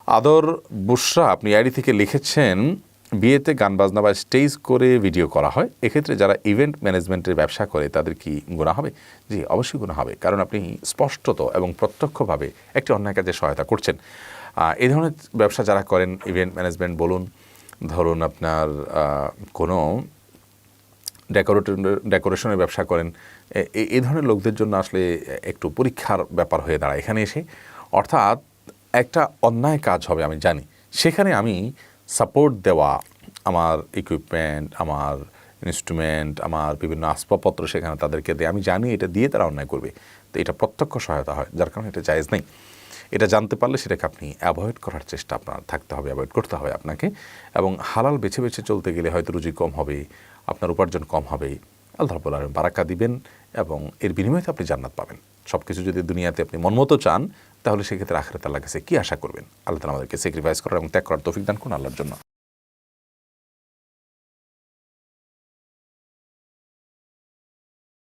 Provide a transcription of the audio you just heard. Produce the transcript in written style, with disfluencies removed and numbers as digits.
আদর বুশরা আপনি আইডি থেকে লিখেছেন, বিয়েতে গান বাজনা বা স্টেজ করে ভিডিও করা হয়, এক্ষেত্রে যারা ইভেন্ট ম্যানেজমেন্টের ব্যবসা করে তাদের কি গুনাহ হবে? জি, অবশ্যই গুনাহ হবে, কারণ আপনি স্পষ্টত এবং প্রত্যক্ষভাবে একটি অন্যায় কাজে সহায়তা করছেন। এই ধরনের ব্যবসা যারা করেন, ইভেন্ট ম্যানেজমেন্ট বলুন, ধরুন আপনার কোনো ডেকোরেশনের ব্যবসা করেন, এই ধরনের লোকদের জন্য আসলে একটু পরীক্ষার ব্যাপার হয়ে দাঁড়ায় এখানে এসে। অর্থাৎ একটা অন্যায় কাজ হবে আমি জানি, সেখানে আমি সাপোর্ট দেওয়া, আমার ইকুইপমেন্ট, আমার ইনস্ট্রুমেন্ট, আমার বিভিন্ন আসবাবপত্র সেখানে তাদেরকে দিয়ে, আমি জানি এটা দিয়ে তারা অন্যায় করবে, তো এটা প্রত্যক্ষ সহায়তা হয়, যার কারণে এটা জায়েজ নেই। এটা জানতে পারলে সেটাকে আপনি অ্যাভয়েড করার চেষ্টা আপনার থাকতে হবে, অ্যাভয়েড করতে হবে আপনাকে। এবং হালাল বেছে বেছে চলতে গেলে হয়তো রুজি কম হবে, আপনার উপার্জন কম হবে, আল্লাহ রাব্বুল আলামিন বারাকা দিবেন এবং এর বিনিময়ে আপনি জান্নাত পাবেন। সব কিছু যদি দুনিয়াতে আপনি মনমতো চান, তাহলে সেক্ষেত্রে আখিরাতে আল্লাহর কাছে কী আশা করবেন? আল্লাহ তাআলা আমাদেরকে স্যাক্রিফাইস করার এবং ত্যাগ করার তৌফিক দান করুন আল্লাহর জন্য।